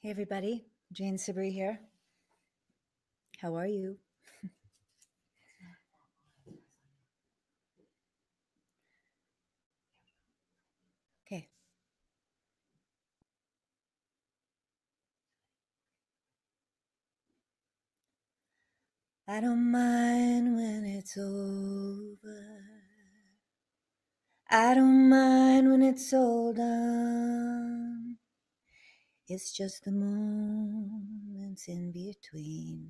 Hey everybody, Jane Siberry here. How are you? Okay. I don't mind when it's over. I don't mind when it's all done. It's just the moments in between,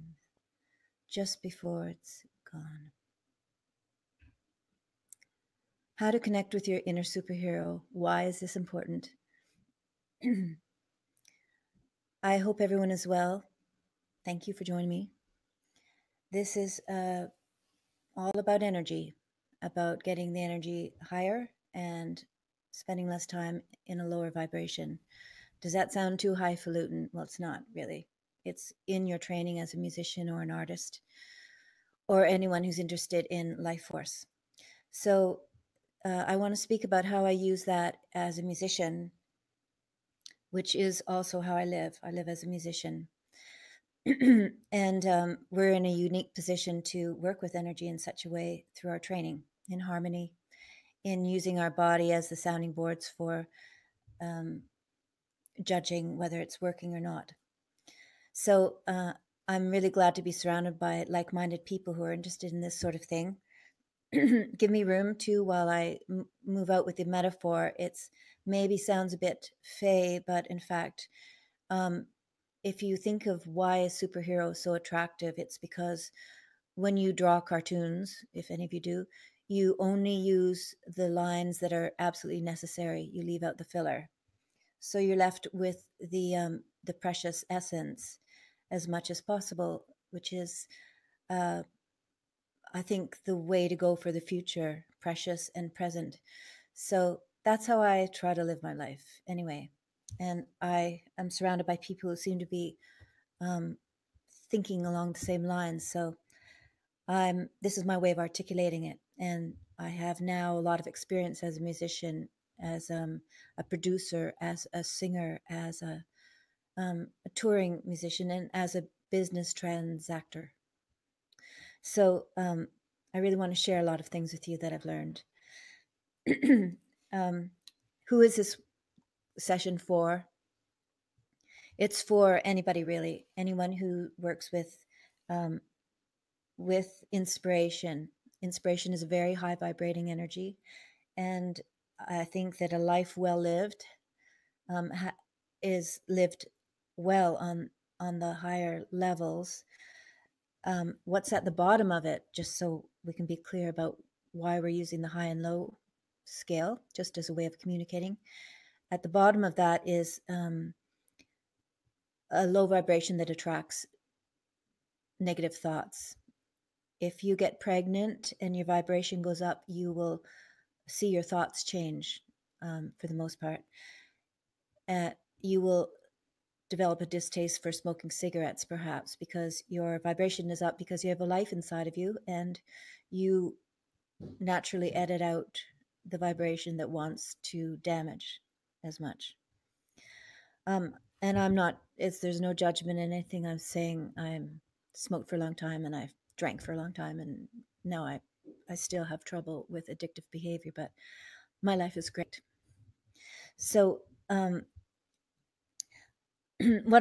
just before it's gone. How to connect with your inner superhero. Why is this important? I hope everyone is well. Thank you for joining me. This is all about energy, about getting the energy higher and spending less time in a lower vibration. Does that sound too highfalutin? Well, it's not really. It's in your training as a musician or an artist or anyone who's interested in life force. So I want to speak about how I use that as a musician, which is also how I live. I live as a musician. And we're in a unique position to work with energy in such a way through our training in harmony, in using our body as the sounding boards for judging whether it's working or not. So I'm really glad to be surrounded by like-minded people who are interested in this sort of thing. Give me room too while I move out with the metaphor. It's maybe sounds a bit fey, but in fact, if you think of why a superhero is so attractive, it's because when you draw cartoons, if any of you do, you only use the lines that are absolutely necessary. You leave out the filler. So you're left with the precious essence as much as possible, which is, I think, the way to go for the future, precious and present. So that's how I try to live my life anyway. And I am surrounded by people who seem to be thinking along the same lines. So this is my way of articulating it. And I have now a lot of experience as a musician, as a producer, as a singer, as a touring musician, and as a business transactor. So I really want to share a lot of things with you that I've learned. Who is this session for? It's for anybody really, anyone who works with inspiration. Inspiration is a very high vibrating energy, and I think that a life well lived is lived well on the higher levels. What's at the bottom of it, just so we can be clear about why we're using the high and low scale, just as a way of communicating. At the bottom of that is a low vibration that attracts negative thoughts. If you get pregnant and your vibration goes up, you will see your thoughts change for the most part. You will develop a distaste for smoking cigarettes, perhaps, because your vibration is up, because you have a life inside of you, and you naturally edit out the vibration that wants to damage as much. And I'm not, there's no judgment in anything I'm saying. I'm smoked for a long time and I've drank for a long time, and now I still have trouble with addictive behavior, but my life is great. So what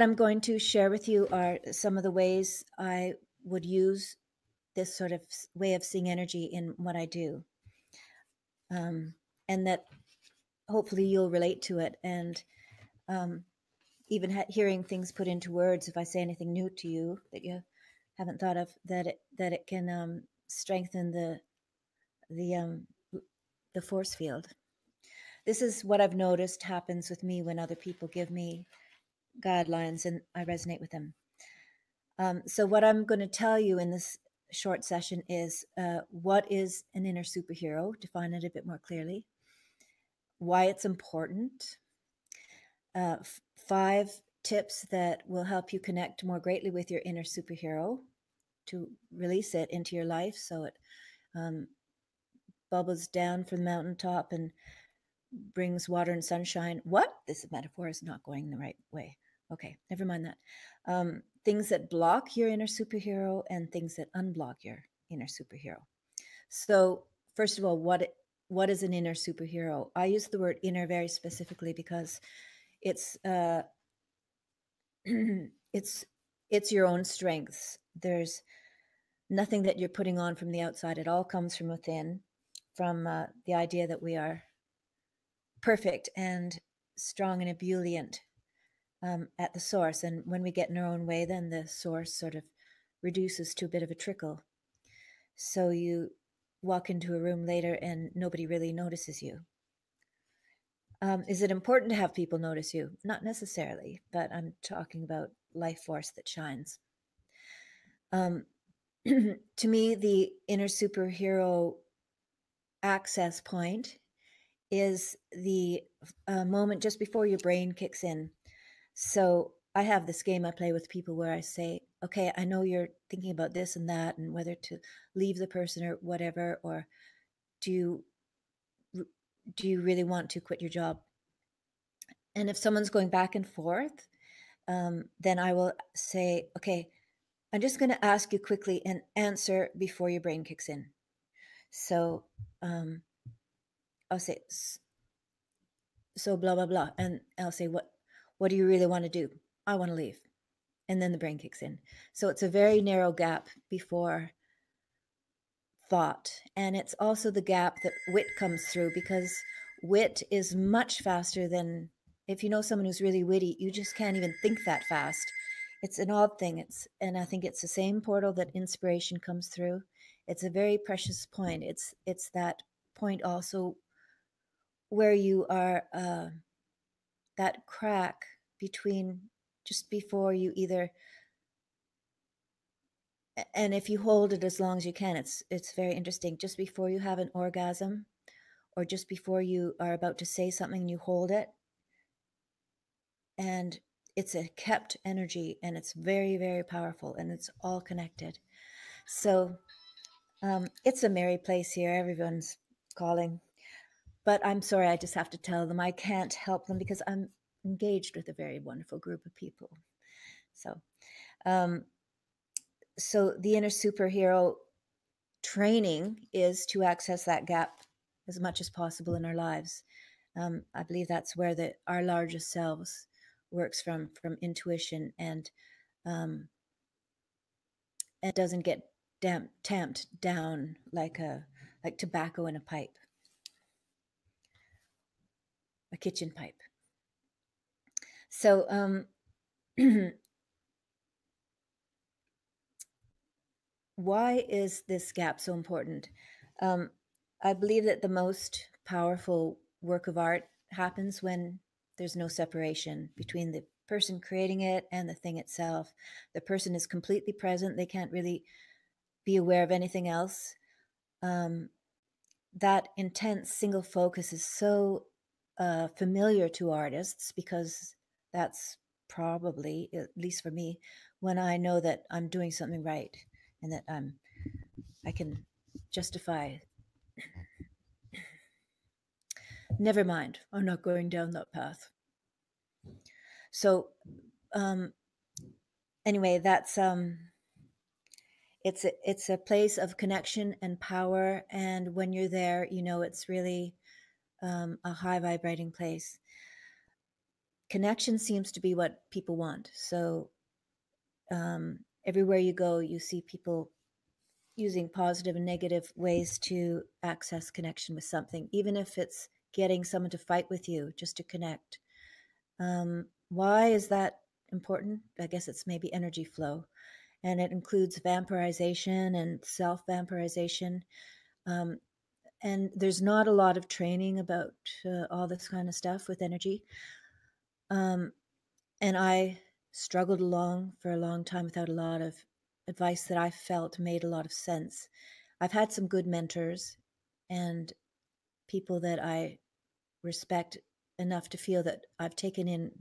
I'm going to share with you are some of the ways I would use this sort of way of seeing energy in what I do. And that hopefully you'll relate to it. And even hearing things put into words, if I say anything new to you that you haven't thought of, that it can strengthen the force field. This is what I've noticed happens with me when other people give me guidelines and I resonate with them. So what I'm going to tell you in this short session is what is an inner superhero, define it a bit more clearly, why it's important, 5 tips that will help you connect more greatly with your inner superhero to release it into your life so it bubbles down from the mountaintop and brings water and sunshine. What? This metaphor is not going the right way. Okay, never mind that. Things that block your inner superhero and things that unblock your inner superhero. So, first of all, what is an inner superhero? I use the word inner very specifically because it's it's it's your own strengths. There's nothing that you're putting on from the outside. It all comes from within, from the idea that we are perfect and strong and ebullient at the source. And when we get in our own way, then the source sort of reduces to a bit of a trickle. So you walk into a room later and nobody really notices you. Is it important to have people notice you? Not necessarily, but I'm talking about life force that shines. To me, the inner superhero access point is the moment just before your brain kicks in. So I have this game I play with people where I say, okay, I know you're thinking about this and that and whether to leave the person or whatever, or do you really want to quit your job? And if someone's going back and forth, then I will say, okay, I'm just going to ask you quickly and answer before your brain kicks in. So I'll say, so blah, blah, blah. And I'll say, what do you really want to do? I want to leave. And then the brain kicks in. So it's a very narrow gap before thought. And it's also the gap that wit comes through, because wit is much faster than, if you know someone who's really witty, you just can't even think that fast. It's an odd thing. And I think it's the same portal that inspiration comes through. It's a very precious point. It's that point also where you are that crack between, just before you either, and if you hold it as long as you can, it's very interesting. Just before you have an orgasm, or just before you are about to say something and you hold it, and it's a kept energy, and it's very, very powerful, and it's all connected. So it's a merry place here. Everyone's calling. But I'm sorry, I just have to tell them I can't help them because I'm engaged with a very wonderful group of people. So, so the inner superhero training is to access that gap as much as possible in our lives. I believe that's where our largest selves works from intuition, and it doesn't get tamped down like tobacco in a pipe, a kitchen pipe. So why is this gap so important? I believe that the most powerful work of art happens when there's no separation between the person creating it and the thing itself. The person is completely present. They can't really be aware of anything else. That intense single focus is so familiar to artists, because that's probably, at least for me, when I know that I'm doing something right and that I can justify. Never mind, I'm not going down that path. So anyway, that's it's a place of connection and power, and when you're there, you know, it's really a high vibrating place. Connection seems to be what people want. So everywhere you go, you see people using positive and negative ways to access connection with something, even if it's getting someone to fight with you just to connect. Why is that important? I guess it's maybe energy flow, and it includes vampirization and self-vampirization. And there's not a lot of training about all this kind of stuff with energy. And I struggled along for a long time without a lot of advice that I felt made a lot of sense. I've had some good mentors and people that I respect enough to feel that I've taken in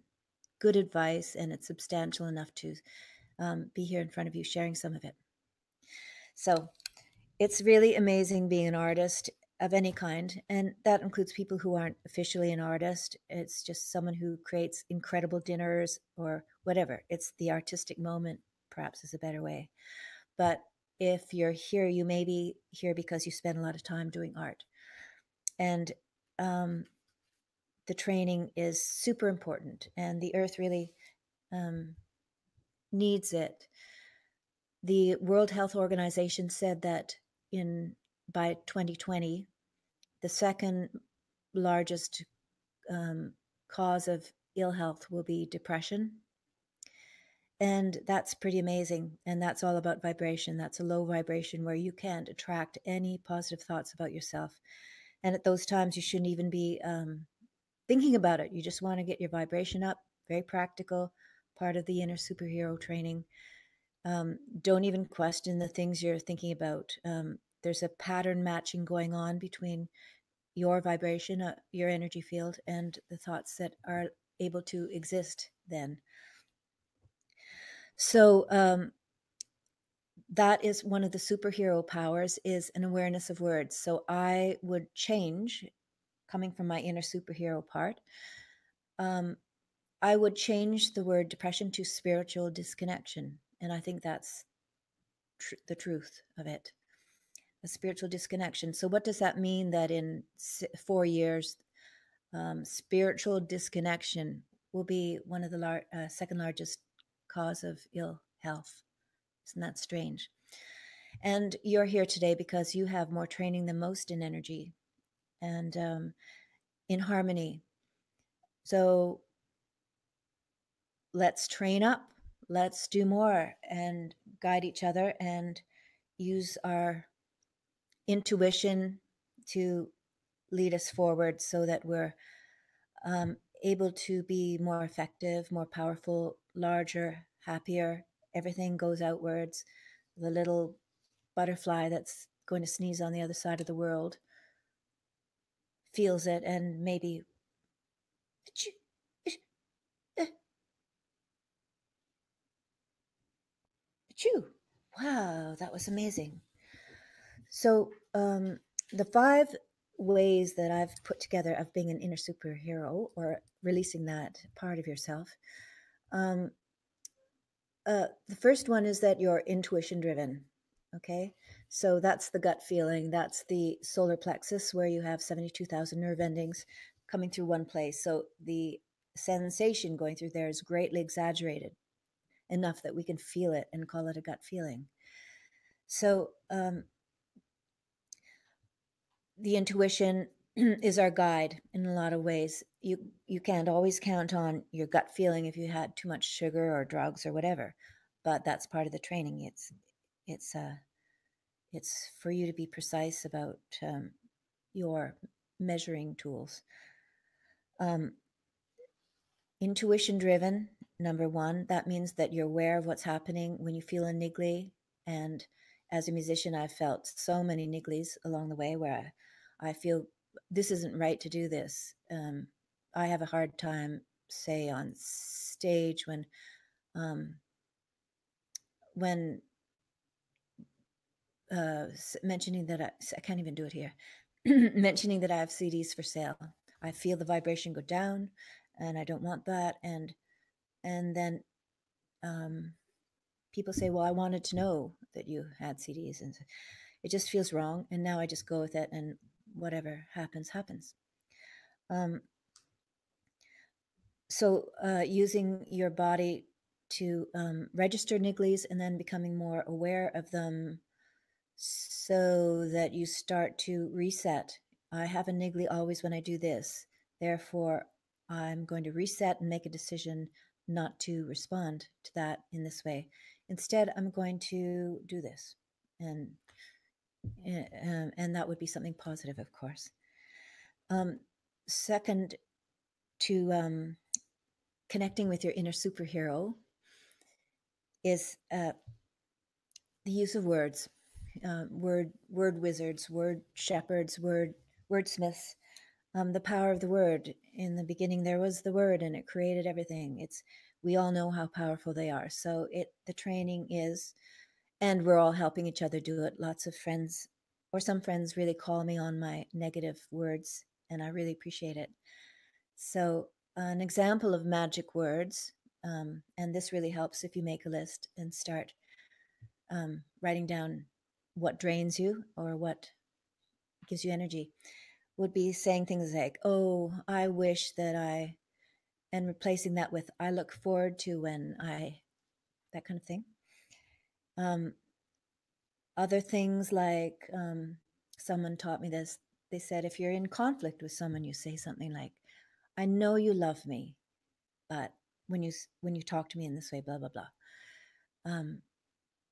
good advice and it's substantial enough to be here in front of you sharing some of it. So it's really amazing being an artist. of any kind, and that includes people who aren't officially an artist. It's just someone who creates incredible dinners or whatever. It's the artistic moment, perhaps, is a better way. But if you're here, you may be here because you spend a lot of time doing art. And the training is super important, and the earth really needs it. The World Health Organization said that by 2020, the second largest cause of ill health will be depression. And that's pretty amazing. And that's all about vibration. That's a low vibration where you can't attract any positive thoughts about yourself. And at those times, you shouldn't even be thinking about it. You just want to get your vibration up. Very practical, part of the inner superhero training. Don't even question the things you're thinking about. There's a pattern matching going on between your vibration, your energy field, and the thoughts that are able to exist then. So that is one of the superhero powers, is an awareness of words. So I would change, coming from my inner superhero part, I would change the word depression to spiritual disconnection. And I think that's the truth of it, a spiritual disconnection. So what does that mean? That in 4 years, spiritual disconnection will be one of the second largest cause of ill health. Isn't that strange? And you're here today because you have more training than most in energy and in harmony. So let's train up, let's do more and guide each other and use our intuition to lead us forward so that we're able to be more effective, more powerful, larger, happier. Everything goes outwards. The little butterfly that's going to sneeze on the other side of the world feels it and maybe achoo. Wow, that was amazing. So the 5 ways that I've put together of being an inner superhero or releasing that part of yourself. The first one is that you're intuition driven. Okay. So that's the gut feeling. That's the solar plexus where you have 72,000 nerve endings coming through one place. So the sensation going through there is greatly exaggerated enough that we can feel it and call it a gut feeling. So the intuition is our guide in a lot of ways. You can't always count on your gut feeling if you had too much sugar or drugs or whatever, but that's part of the training. It's for you to be precise about your measuring tools. Intuition driven, number 1. That means that you're aware of what's happening when you feel a niggly. And as a musician, I've felt so many nigglies along the way where I feel this isn't right to do this. I have a hard time, say, on stage when mentioning that I can't even do it here, mentioning that I have CDs for sale. I feel the vibration go down, and I don't want that. And then people say, "Well, I wanted to know that you had CDs," and it just feels wrong. And now I just go with it, and whatever happens, happens. So using your body to register nigglies and then becoming more aware of them so that you start to reset. I have a niggly always when I do this. Therefore, I'm going to reset and make a decision not to respond to that in this way. Instead, I'm going to do this. And that would be something positive, of course. Second, to connecting with your inner superhero is the use of words. Word wizards, word shepherds, wordsmiths. The power of the word. In the beginning, there was the word, and it created everything. We all know how powerful they are. So the training is, and we're all helping each other do it. Lots of friends or some friends really call me on my negative words, and I really appreciate it. So, an example of magic words, and this really helps if you make a list and start writing down what drains you or what gives you energy, would be saying things like, "Oh, I wish that I," and replacing that with, "I look forward to when I," that kind of thing. Other things like, someone taught me this. They said, if you're in conflict with someone, you say something like, "I know you love me, but when you talk to me in this way, blah blah blah."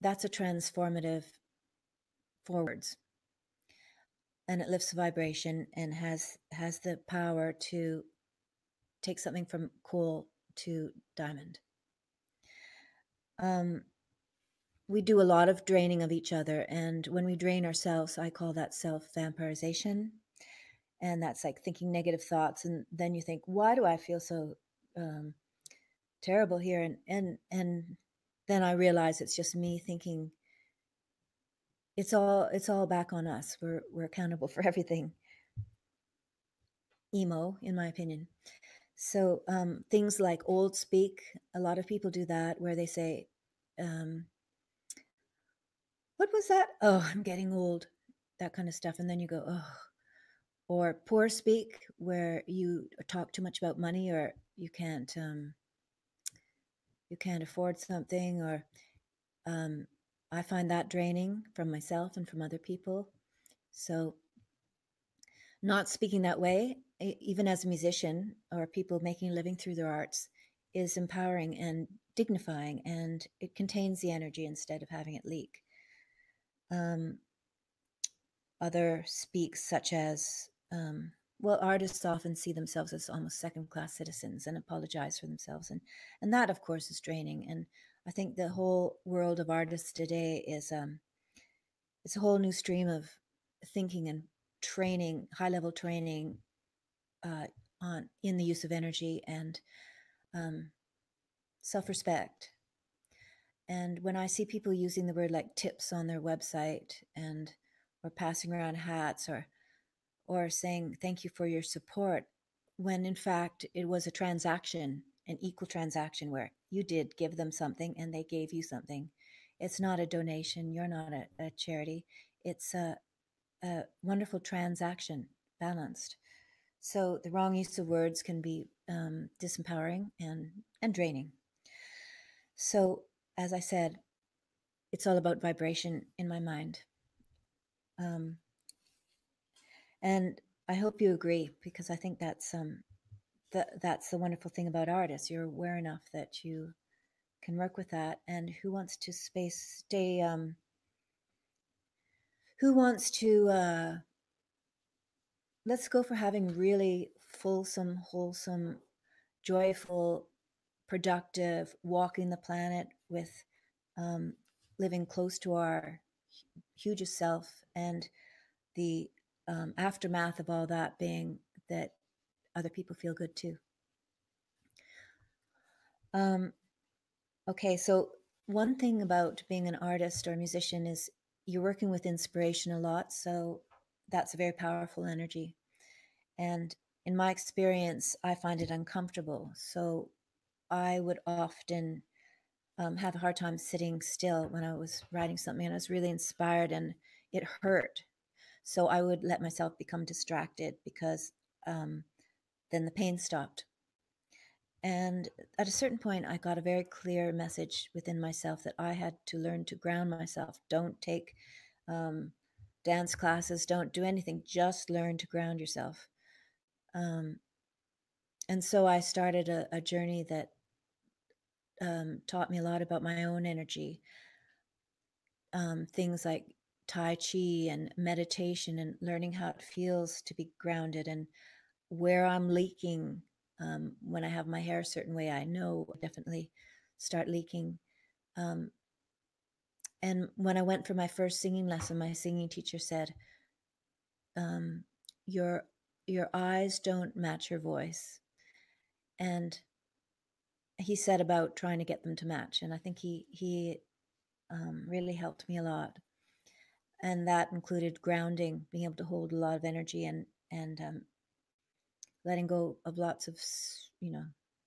That's a transformative forwards, and it lifts the vibration and has the power to take something from coal to diamond. We do a lot of draining of each other, and when we drain ourselves, I call that self-vampirization. And that's like thinking negative thoughts, and then you think, why do I feel so terrible here? And then I realize it's just me thinking, it's all back on us. We're accountable for everything. Emo, in my opinion. So things like old speak, a lot of people do that, where they say, what was that? Oh, I'm getting old, that kind of stuff. And then you go, oh. Or poor speak, where you talk too much about money, or you can't afford something, or I find that draining from myself and from other people. So not speaking that way, even as a musician or people making a living through their arts, is empowering and dignifying, and it contains the energy instead of having it leak. Other speaks, such as, well, artists often see themselves as almost second-class citizens and apologize for themselves, and that, of course, is draining. And I think the whole world of artists today is it's a whole new stream of thinking and training, high-level training in the use of energy and self-respect. And when I see people using the word like tips on their website, or passing around hats, or saying thank you for your support, when in fact it was a transaction, an equal transaction, where you did give them something and they gave you something. It's not a donation. You're not a charity. It's a wonderful transaction, balanced. So the wrong use of words can be disempowering and draining. So, as I said, it's all about vibration in my mind. And I hope you agree, because I think that's that's the wonderful thing about artists. You're aware enough that you can work with that. And who wants to stay? Who wants to? Let's go for having really fulsome, wholesome, joyful, productive, walking the planet with living close to our hugest self, and the aftermath of all that being that other people feel good too. Okay, so one thing about being an artist or a musician is you're working with inspiration a lot, so that's a very powerful energy. And in my experience, I find it uncomfortable. So I would often have a hard time sitting still when I was writing something and I was really inspired and it hurt. So I would let myself become distracted, because then the pain stopped. And at a certain point, I got a very clear message within myself that I had to learn to ground myself. Don't take dance classes, don't do anything, just learn to ground yourself. And so I started a journey that taught me a lot about my own energy. Things like Tai Chi and meditation, and learning how it feels to be grounded, and where I'm leaking. When I have my hair a certain way, I know definitely start leaking. And when I went for my first singing lesson, my singing teacher said, your eyes don't match your voice. And he said about trying to get them to match. And I think he really helped me a lot. and that included grounding, being able to hold a lot of energy, and letting go of lots of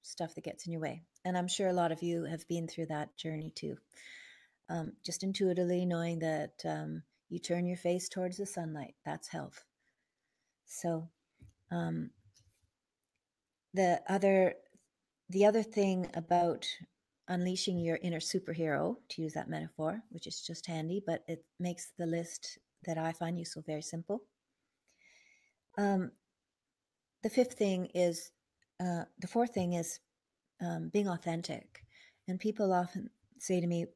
stuff that gets in your way. And I'm sure a lot of you have been through that journey too. Just intuitively knowing that you turn your face towards the sunlight, that's health. So the other thing about unleashing your inner superhero, to use that metaphor, which is just handy, but it makes the list that I find useful very simple. The fourth thing is being authentic. And people often say to me,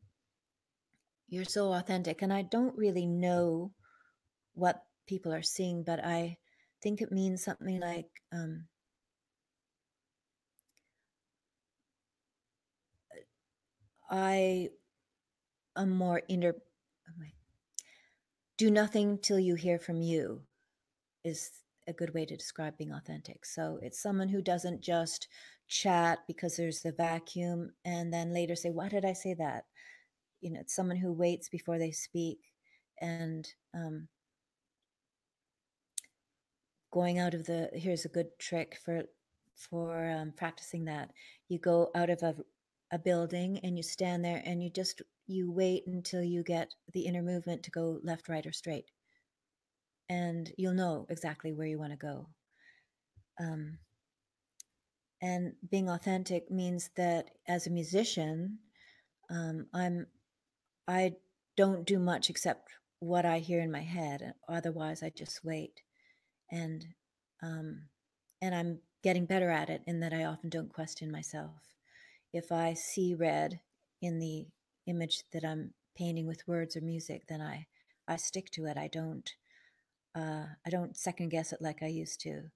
"You're so authentic." And I don't really know what people are seeing, but I think it means something like, I am more do nothing till you hear from you is a good way to describe being authentic. So it's someone who doesn't just chat because there's a vacuum and then later say, "Why did I say that?" It's someone who waits before they speak, and going out of here's a good trick for practicing that. You go out of a building and you stand there and you wait until you get the inner movement to go left, right, or straight, and you'll know exactly where you want to go. And being authentic means that as a musician, I don't do much except what I hear in my head. Otherwise, I just wait. And I'm getting better at it in that I often don't question myself. If I see red in the image that I'm painting with words or music, then I stick to it. I don't second guess it like I used to.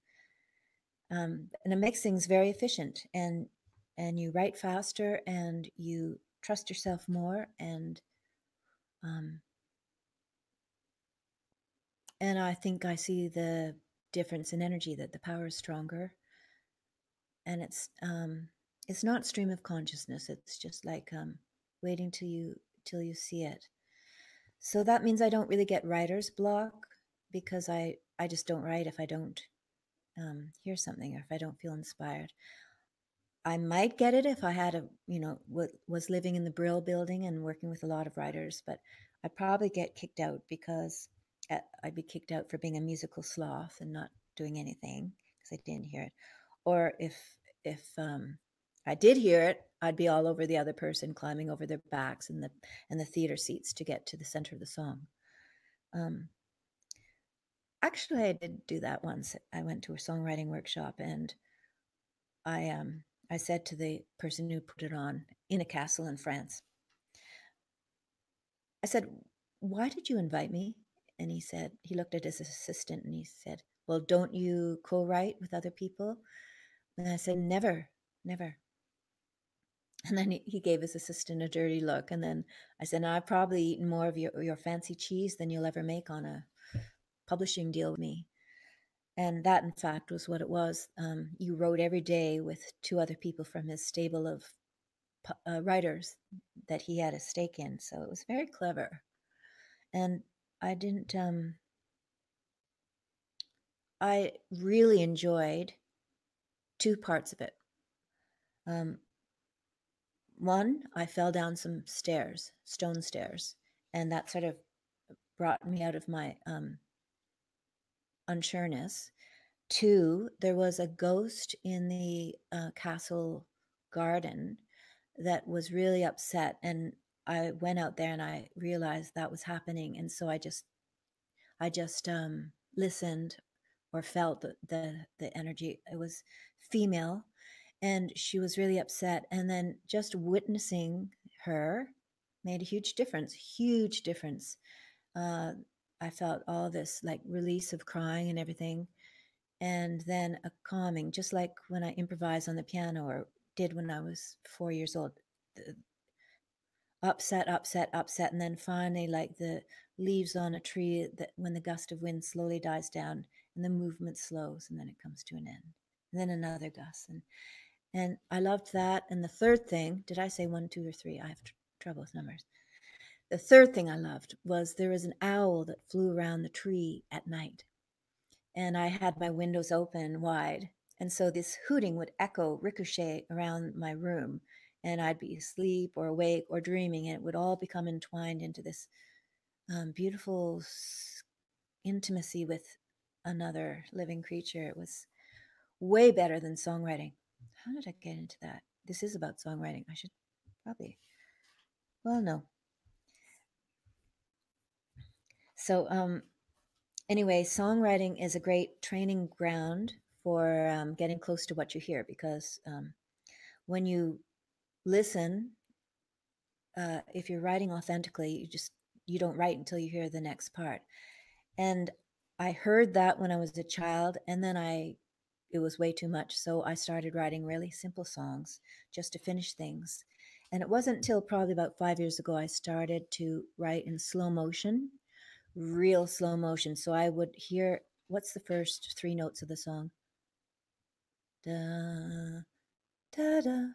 And it makes things very efficient, and you write faster, and you trust yourself more, and I think I see the difference in energy, that the power is stronger, and it's not stream of consciousness. It's just like waiting till you see it. So that means I don't really get writer's block, because I just don't write if I don't hear something, or if I don't feel inspired. I might get it if I had was living in the Brill building and working with a lot of writers, but I'd probably get kicked out, because I'd be kicked out for being a musical sloth and not doing anything because I didn't hear it. Or if I did hear it, I'd be all over the other person, climbing over their backs and the theater seats to get to the center of the song. Actually, I did do that once. I went to a songwriting workshop, and I said to the person who put it on in a castle in France, I said, "Why did you invite me?" And he looked at his assistant and he said, "Well, don't you co-write with other people?" And I said, "Never, never." And then he gave his assistant a dirty look. And then I said, "I've probably eaten more of your fancy cheese than you'll ever make on a publishing deal with me." And that, in fact, was what it was. You wrote every day with two other people from his stable of writers that he had a stake in. So it was very clever. And I didn't, I really enjoyed two parts of it. One, I fell down some stairs, stone stairs, and that sort of brought me out of my unsureness. Two, there was a ghost in the castle garden that was really upset, and I went out there and I realized that was happening, and so I just listened, or felt the energy. It was female, and she was really upset, and then just witnessing her made a huge difference. Huge difference. I felt all this like release of crying and everything, and then a calming, just like when I improvise on the piano, or did when I was 4 years old. Upset, upset, upset, and then finally, like the leaves on a tree, that when the gust of wind slowly dies down and the movement slows, and then it comes to an end, and then another gust, and I loved that. And the third thing, did I say one, two, or three? I have trouble with numbers. The third thing I loved was there was an owl that flew around the tree at night, and I had my windows open wide. And so this hooting would echo, ricochet around my room, and I'd be asleep or awake or dreaming, and it would all become entwined into this beautiful intimacy with another living creature. It was way better than songwriting. How did I get into that? This is about songwriting. I should probably, well, no. So, anyway, songwriting is a great training ground for getting close to what you hear, because when you listen, if you're writing authentically, you don't write until you hear the next part. And I heard that when I was a child, and then it was way too much. So I started writing really simple songs just to finish things. And it wasn't until probably about 5 years ago I started to write in slow motion, real slow motion. So I would hear, what's the first three notes of the song? Da, da, da.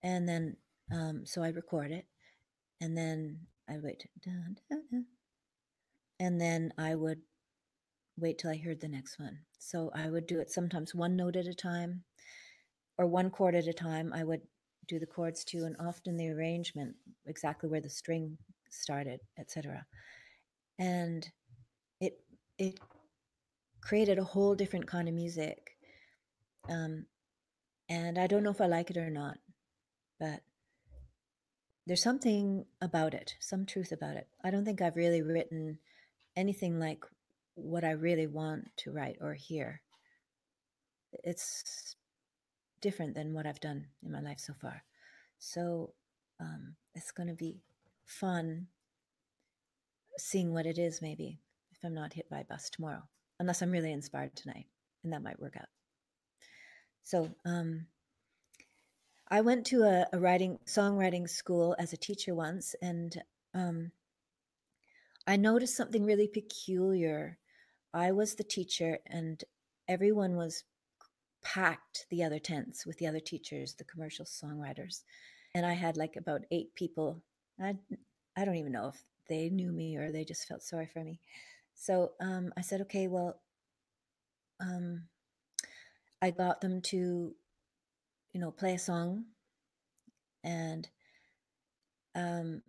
And then, so I'd record it. And then I would wait, da, da, da. And then I would wait till I heard the next one. So I would do it sometimes one note at a time or one chord at a time. I would do the chords too, and often the arrangement, exactly where the string started, etc. And it created a whole different kind of music. And I don't know if I like it or not, but there's something about it, some truth about it. I don't think I've really written anything like what I really want to write or hear. It's different than what I've done in my life so far. So it's going to be fun seeing what it is, maybe, if I'm not hit by a bus tomorrow, unless I'm really inspired tonight, and that might work out. So I went to a songwriting school as a teacher once, and I noticed something really peculiar. I was the teacher, and everyone was packed, the other tents, with the other teachers, the commercial songwriters. And I had like about 8 people. I don't even know if they knew me or they just felt sorry for me. So I said, okay, well, I got them to, play a song. And then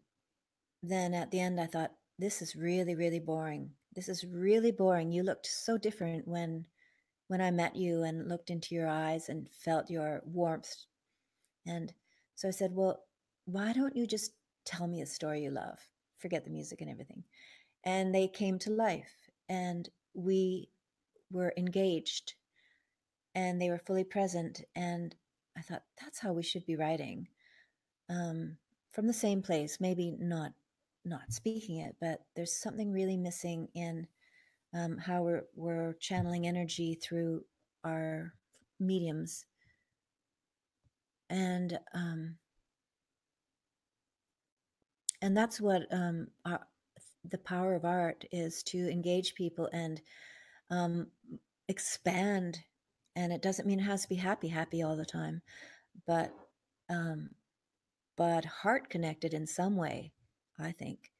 at the end, I thought, this is really, really boring. This is really boring. You looked so different when I met you and looked into your eyes and felt your warmth. And so I said, well, why don't you just tell me a story you love? Forget the music and everything. And they came to life, and we were engaged, and they were fully present. And I thought, that's how we should be writing, from the same place, maybe not speaking it, but there's something really missing in how we're channeling energy through our mediums. And that's what the power of art is, to engage people and expand. And it doesn't mean it has to be happy all the time, but heart connected in some way. I think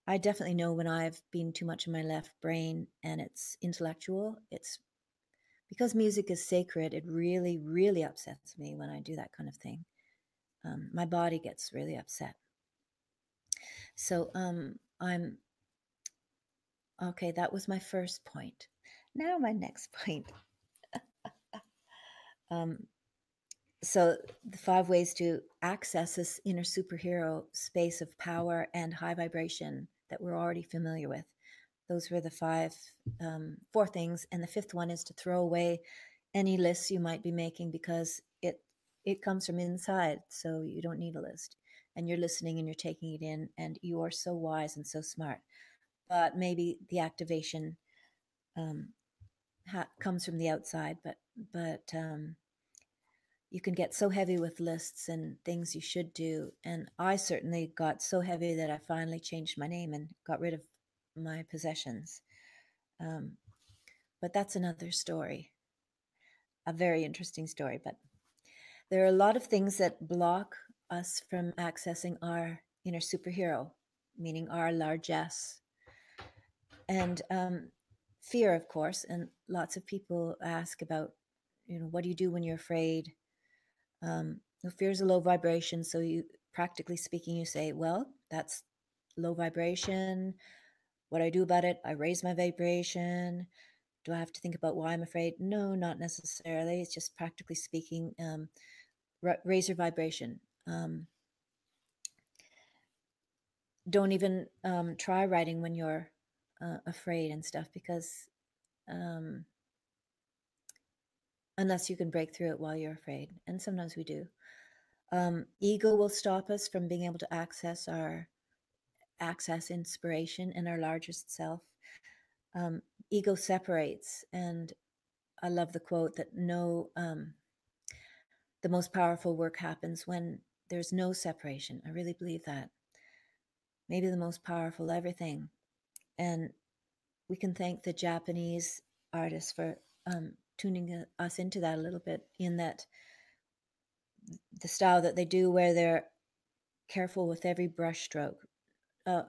I definitely know when I've been too much in my left brain and it's intellectual. It's because music is sacred. It really, really upsets me when I do that kind of thing. My body gets really upset. So I'm okay. That was my first point. Now my next point. So the 5 ways to access this inner superhero space of power and high vibration that we're already familiar with. Those were the 4 things. And the 5th one is to throw away any lists you might be making, because it comes from inside. So you don't need a list, and you're listening and you're taking it in, and you are so wise and so smart. But maybe the activation comes from the outside, but you can get so heavy with lists and things you should do. And I certainly got so heavy that I finally changed my name and got rid of my possessions. But that's another story, a very interesting story. But there are a lot of things that block us from accessing our inner superhero, meaning our largesse. And fear, of course. And lots of people ask about, what do you do when you're afraid? Fear is a low vibration. So you, practically speaking, you say, well, that's low vibration. What do I do about it? I raise my vibration. Do I have to think about why I'm afraid? No, not necessarily. It's just practically speaking, raise your vibration. Don't even try writing when you're afraid and stuff, because unless you can break through it while you're afraid, and sometimes we do. Ego will stop us from being able to access inspiration and our largest self. Ego separates, and I love the quote that the most powerful work happens when there's no separation. I really believe that. Maybe the most powerful everything. And we can thank the Japanese artists for tuning us into that a little bit, in that the style that they do, where they're careful with every brush stroke.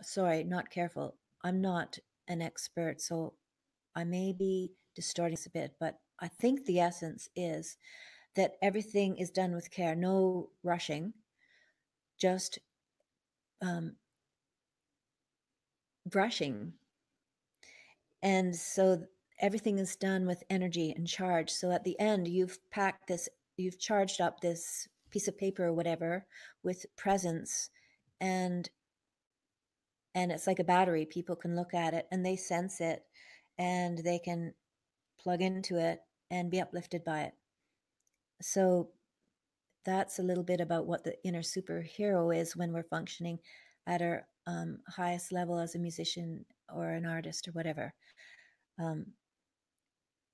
Sorry, not careful. I'm not an expert, so I may be distorting this a bit, but I think the essence is that everything is done with care, no rushing, just brushing. And so everything is done with energy and charge. So at the end, you've charged up this piece of paper or whatever with presence, and it's like a battery. People can look at it and they sense it, and they can plug into it and be uplifted by it. So that's a little bit about what the inner superhero is when we're functioning at our highest level as a musician or an artist or whatever.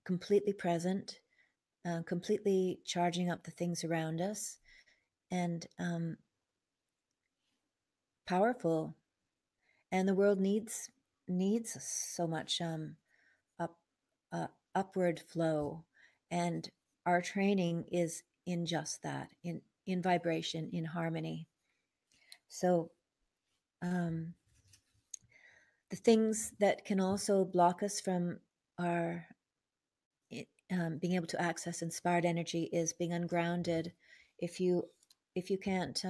Completely present, completely charging up the things around us, and powerful. And the world needs so much upward flow, and our training is in just that, in vibration, in harmony. So the things that can also block us from our being able to access inspired energy is being ungrounded. If you can't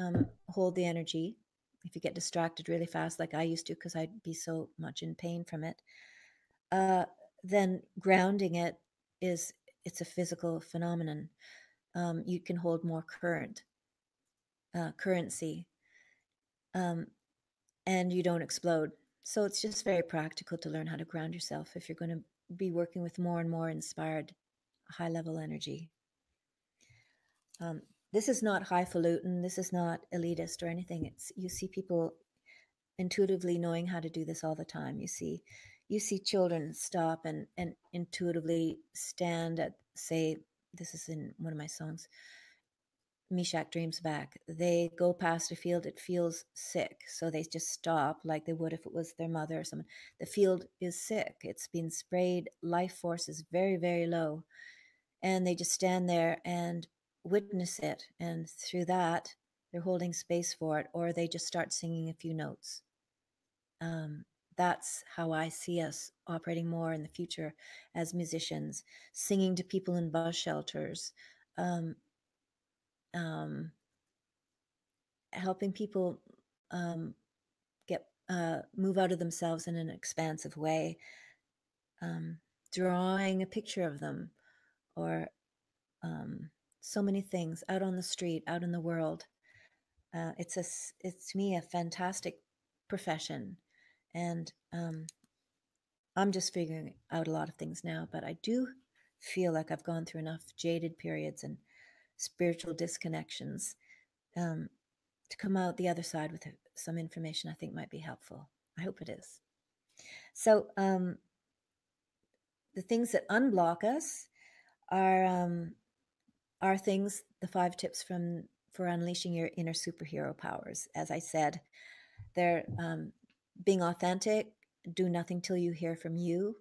hold the energy, if you get distracted really fast, like I used to, because I'd be so much in pain from it, then grounding it it's a physical phenomenon. You can hold more currency, and you don't explode. So it's just very practical to learn how to ground yourself if you're going to be working with more and more inspired, high-level energy. This is not highfalutin. This is not elitist or anything. You see people intuitively knowing how to do this all the time. You see children stop and intuitively stand at, say, this is in one of my songs, Meshack Dreams Back. They go past a field, it feels sick, so they just stop like they would if it was their mother or someone. The field is sick. It's been sprayed. Life force is very, very low. And they just stand there and witness it. And through that, they're holding space for it, or they just start singing a few notes. That's how I see us operating more in the future as musicians, singing to people in bus shelters, helping people get move out of themselves in an expansive way, drawing a picture of them, or so many things out on the street, out in the world. It's to me a fantastic profession, and I'm just figuring out a lot of things now. But I do feel like I've gone through enough jaded periods and spiritual disconnections to come out the other side with some information I think might be helpful. I hope it is. So the things that unblock us are things, the 5 tips for unleashing your inner superhero powers. As I said, they're being authentic, do nothing till you hear from you,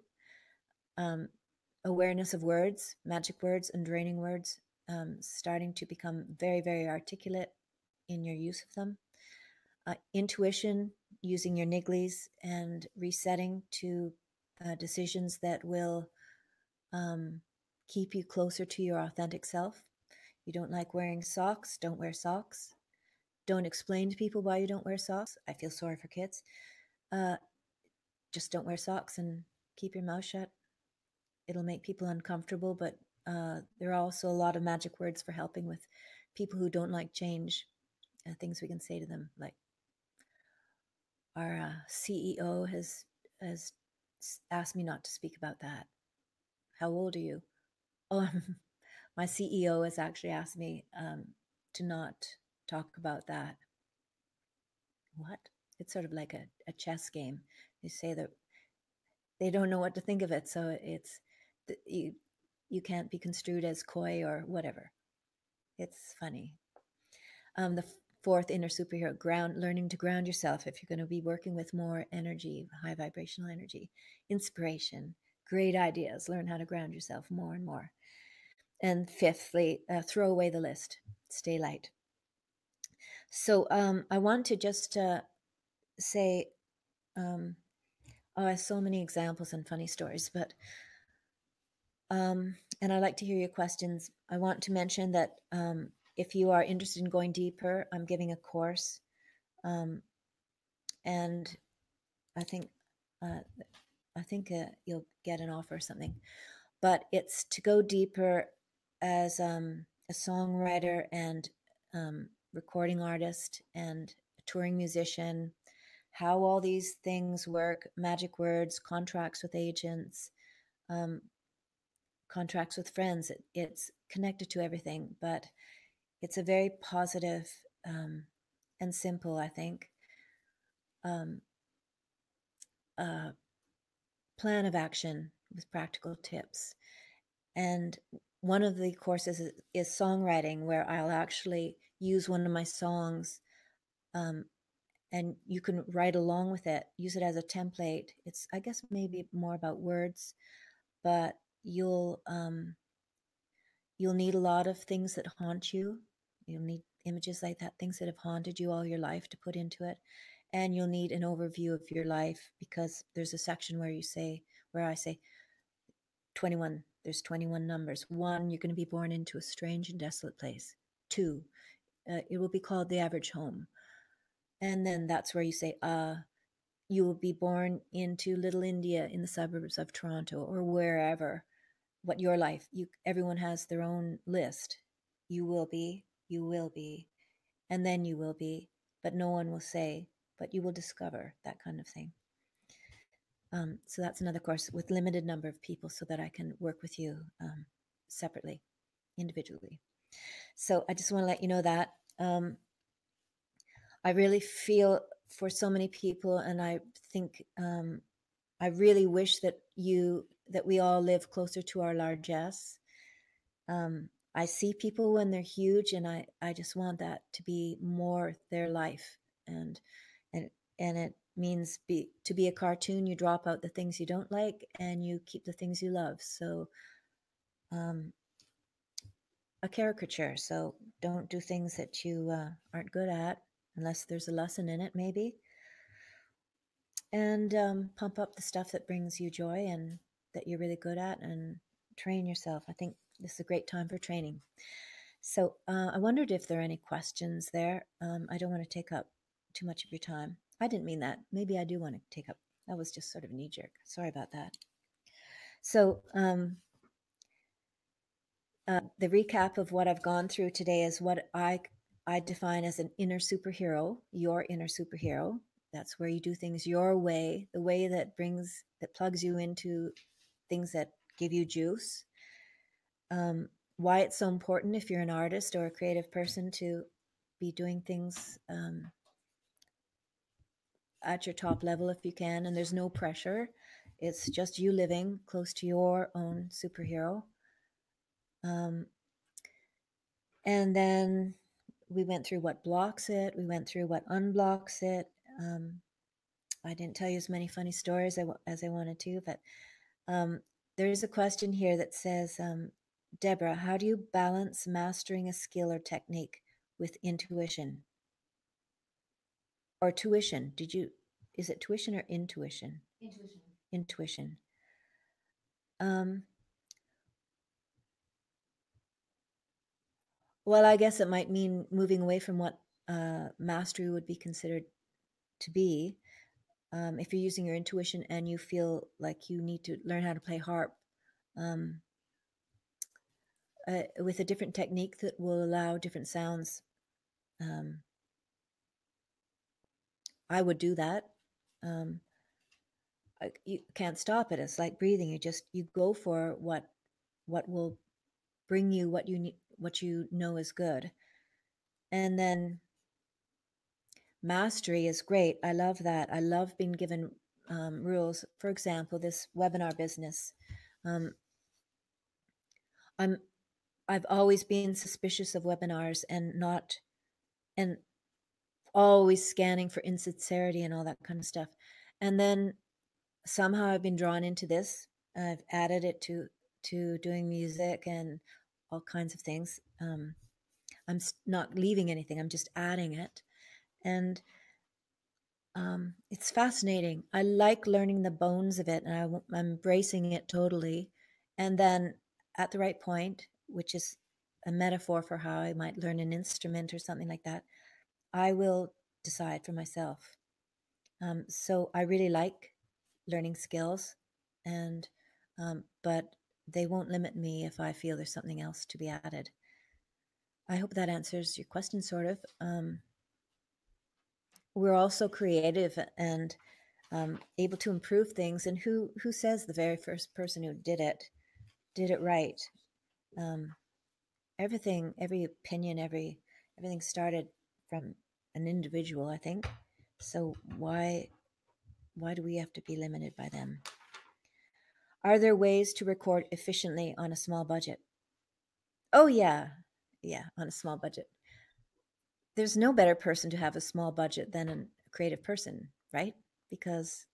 awareness of words, magic words and draining words, starting to become very, very articulate in your use of them. Intuition, using your nigglies and resetting to decisions that will keep you closer to your authentic self. You don't like wearing socks, don't wear socks. Don't explain to people why you don't wear socks. I feel sorry for kids. Just don't wear socks and keep your mouth shut. It'll make people uncomfortable, but there are also a lot of magic words for helping with people who don't like change. Things we can say to them, like our CEO has asked me not to speak about that. How old are you? Oh, my CEO has actually asked me to not talk about that. What? It's sort of like a chess game. They say that they don't know what to think of it, so it's you can't be construed as coy or whatever. It's funny. The fourth inner superhero, learning to ground yourself if you're going to be working with more energy, high vibrational energy, inspiration, great ideas. Learn how to ground yourself more and more. And fifthly, throw away the list. Stay light. So I want to just say, I have so many examples and funny stories, but and I'd like to hear your questions. I want to mention that if you are interested in going deeper, I'm giving a course, and I think you'll get an offer or something. But it's to go deeper as a songwriter and recording artist and a touring musician, how all these things work, magic words, contracts with agents, contracts with friends. It's connected to everything, but it's a very positive and simple, I think, plan of action with practical tips. And one of the courses is songwriting, where I'll actually use one of my songs, and you can write along with it, use it as a template. It's, I guess, maybe more about words, but you'll need a lot of things that haunt you. You'll need images like that, things that have haunted you all your life, to put into it. And you'll need an overview of your life, because there's a section where I say 21, there's 21 numbers. 1, you're going to be born into a strange and desolate place. 2, it will be called the average home. And then that's where you say, you will be born into Little India in the suburbs of Toronto, or wherever. What your life, everyone has their own list. You will be, and then you will be, but no one will say, but you will discover, that kind of thing. So that's another course with limited number of people, so that I can work with you separately, individually. So I just want to let you know that I really feel for so many people, and I think I really wish that we all live closer to our largesse. I see people when they're huge, and I just want that to be more their life. And it means to be a cartoon, you drop out the things you don't like and you keep the things you love. So a caricature. So don't do things that you aren't good at, unless there's a lesson in it, maybe. And pump up the stuff that brings you joy and that you're really good at, and train yourself. I think this is a great time for training. So I wondered if there are any questions there. I don't want to take up too much of your time. I didn't mean that. Maybe I do want to take up. That was just sort of knee-jerk. Sorry about that. So the recap of what I've gone through today is what I define as an inner superhero, your inner superhero. That's where you do things your way, the way that plugs you into things that give you juice. Why it's so important, if you're an artist or a creative person, to be doing things at your top level if you can, and there's no pressure. It's just you living close to your own superhero. And then we went through what blocks it. We went through what unblocks it. I didn't tell you as many funny stories as I wanted to, but there's a question here that says, Deborah, how do you balance mastering a skill or technique with intuition? or tuition. Is it tuition or intuition? Intuition. Intuition. Well, I guess it might mean moving away from what mastery would be considered to be. If you're using your intuition and you feel like you need to learn how to play harp with a different technique that will allow different sounds, I would do that. You can't stop it. It's like breathing. You go for what will bring you what you need, what you know is good. And then mastery is great. I love that. I love being given rules. For example, this webinar business. I've always been suspicious of webinars and always scanning for insincerity and all that kind of stuff. And then somehow I've been drawn into this. I've added it to doing music and all kinds of things. I'm not leaving anything. I'm just adding it. And it's fascinating. I like learning the bones of it, and I'm embracing it totally. And then at the right point, which is a metaphor for how I might learn an instrument or something like that, I will decide for myself. So I really like learning skills, and but they won't limit me if I feel there's something else to be added. I hope that answers your question, sort of. We're also creative and able to improve things. And who says the very first person who did it right? Every opinion, everything started from an individual, I think. So why do we have to be limited by them? Are there ways to record efficiently on a small budget? Oh yeah, on a small budget. There's no better person to have a small budget than a creative person, right? Because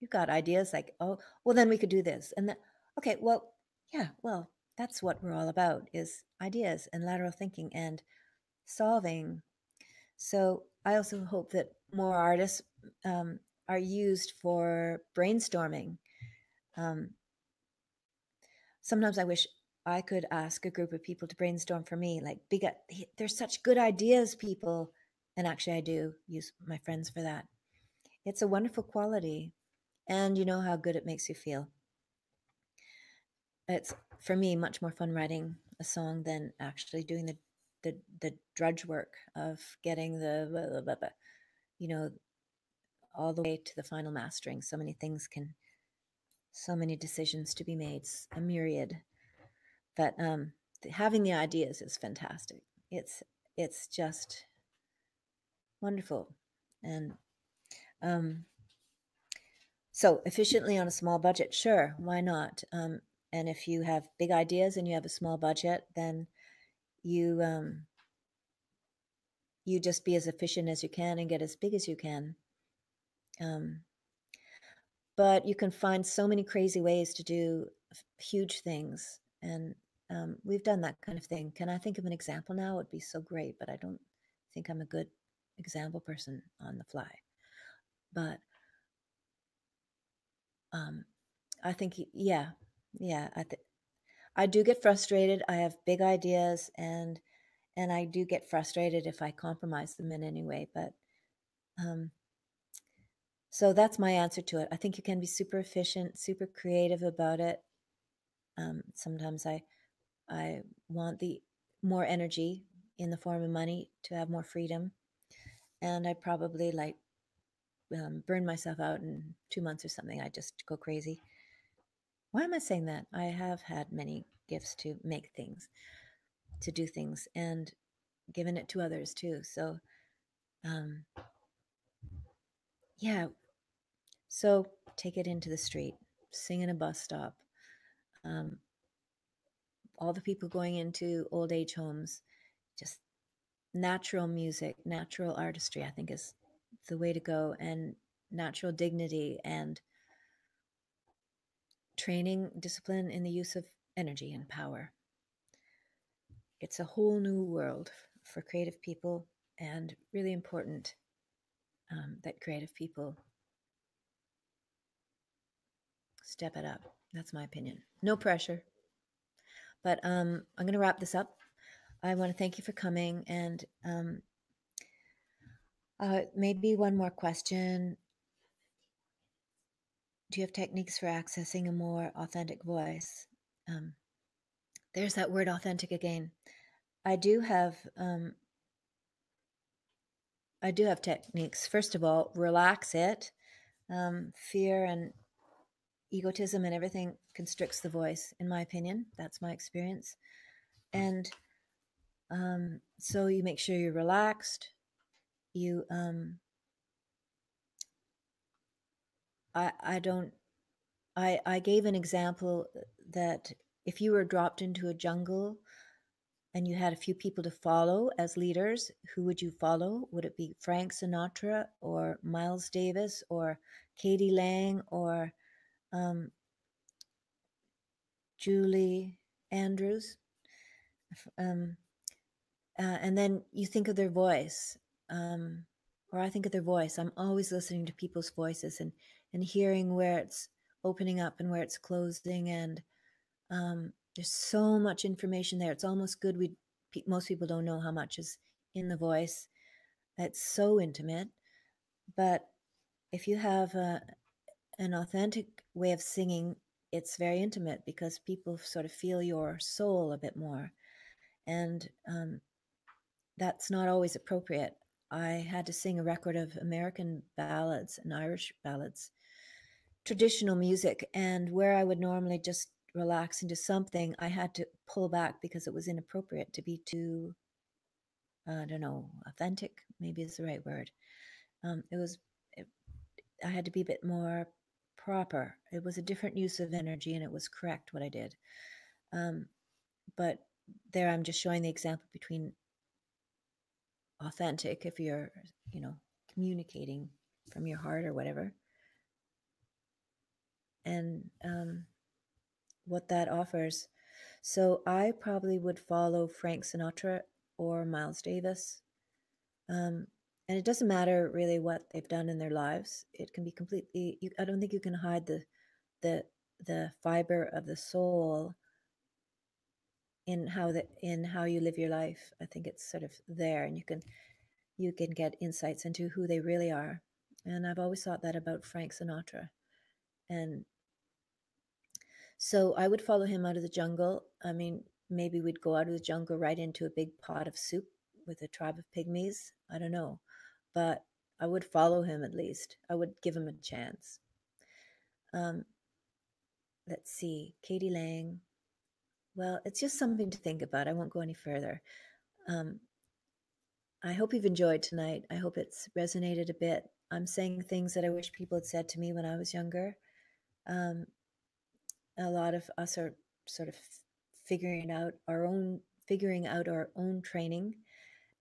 you've got ideas like, oh, well, then we could do this. And then, okay, well, yeah, well, that's what we're all about, is ideas and lateral thinking and solving. So I also hope that more artists are used for brainstorming. Sometimes I wish I could ask a group of people to brainstorm for me. Like, there's such good ideas, people. And actually, I do use my friends for that. It's a wonderful quality. And you know how good it makes you feel. It's, for me, much more fun writing a song than actually doing the drudge work of getting the blah, blah, blah, all the way to the final mastering. So many decisions to be made, a myriad. But having the ideas is fantastic. It's just wonderful. And so efficiently on a small budget, sure, why not? And if you have big ideas and you have a small budget, then you you just be as efficient as you can and get as big as you can. But you can find so many crazy ways to do huge things, and we've done that kind of thing. Can I think of an example now? It would be so great, but I don't think I'm a good example person on the fly. But I think, yeah, I do get frustrated. I have big ideas, and I do get frustrated if I compromise them in any way. But so that's my answer to it. I think you can be super efficient, super creative about it. Sometimes I want the more energy in the form of money to have more freedom, and I probably burn myself out in 2 months or something. I just go crazy. Why am I saying that? I have had many gifts to make things, to do things, and given it to others too. So, yeah. So take it into the street, sing in a bus stop. All the people going into old age homes, just natural music, natural artistry, I think is the way to go, and natural dignity and training, discipline in the use of energy and power. It's a whole new world for creative people and really important. that creative people step it up. That's my opinion. No pressure. But I'm going to wrap this up. I want to thank you for coming, and maybe one more question. Do you have techniques for accessing a more authentic voice? There's that word authentic again. I do have techniques. First of all, relax it. Fear and egotism and everything constricts the voice, in my opinion. That's my experience. And so you make sure you're relaxed. You, I gave an example that if you were dropped into a jungle and you had a few people to follow as leaders, who would you follow? Would it be Frank Sinatra or Miles Davis or Katie Lang or Julie Andrews? And then you think of their voice, or I think of their voice. I'm always listening to people's voices and hearing where it's opening up and where it's closing. And there's so much information there. It's almost good. Most people don't know how much is in the voice. It's so intimate. But if you have an authentic way of singing, it's very intimate because people sort of feel your soul a bit more. And that's not always appropriate. I had to sing a record of American ballads and Irish ballads, traditional music, and where I would normally just relax into something, I had to pull back because it was inappropriate to be too, I don't know, authentic, maybe is the right word. I had to be a bit more proper. It was a different use of energy, and it was correct what I did. But there I'm just showing the example between authentic, if you're, communicating from your heart or whatever, and what that offers. So I probably would follow Frank Sinatra or Miles Davis. And it doesn't matter really what they've done in their lives. It can be completely, I don't think you can hide the fiber of the soul in how you live your life. I think it's sort of there, and you can get insights into who they really are. And I've always thought that about Frank Sinatra. And so I would follow him out of the jungle. I mean, maybe we'd go out of the jungle right into a big pot of soup with a tribe of pygmies. I don't know. But I would follow him at least. I would give him a chance. Let's see. Katie Lang. Well, it's just something to think about. I won't go any further. I hope you've enjoyed tonight. I hope it's resonated a bit. I'm saying things that I wish people had said to me when I was younger. A lot of us are sort of figuring out our own training,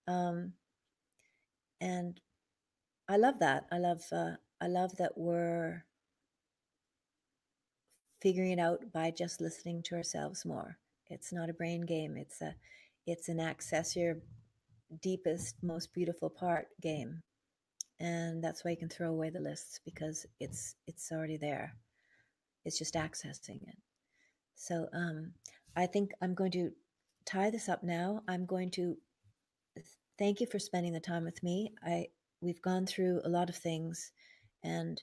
and I love that. I love that we're figuring it out by just listening to ourselves more. It's not a brain game. It's an access your deepest, most beautiful part game. And that's why you can throw away the lists, because it's already there. It's just accessing it. So I think I'm going to tie this up now. I'm going to thank you for spending the time with me. We've gone through a lot of things, and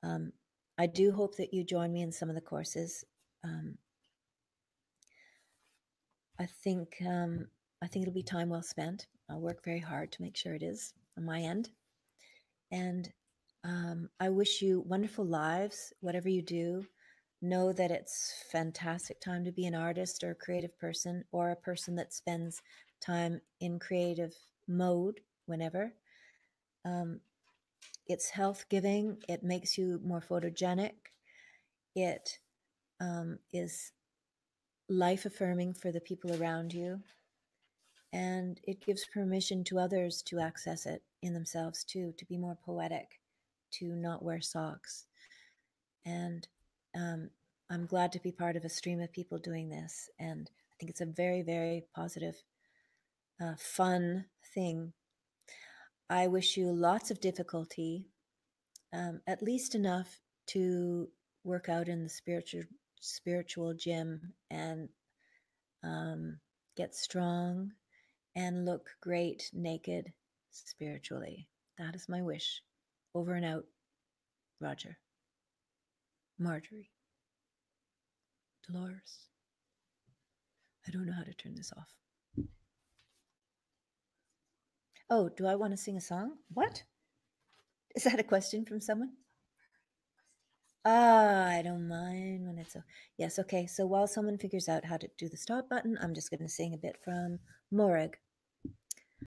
I do hope that you join me in some of the courses. I think it'll be time well spent. I'll work very hard to make sure it is on my end. And I wish you wonderful lives, whatever you do. Know that it's fantastic time to be an artist or a creative person, or a person that spends time in creative mode whenever. It's health giving. It makes you more photogenic. It is life affirming for the people around you. And it gives permission to others to access it in themselves too, to be more poetic, to not wear socks. And I'm glad to be part of a stream of people doing this. And I think it's a very, very positive, fun thing. I wish you lots of difficulty, at least enough to work out in the spiritual gym and get strong and look great naked spiritually. That is my wish. Over and out, Roger. Marjorie. Dolores. I don't know how to turn this off. Oh, do I want to sing a song? What? Is that a question from someone? I don't mind when it's yes, okay. So while someone figures out how to do the stop button, I'm just going to sing a bit from Morag.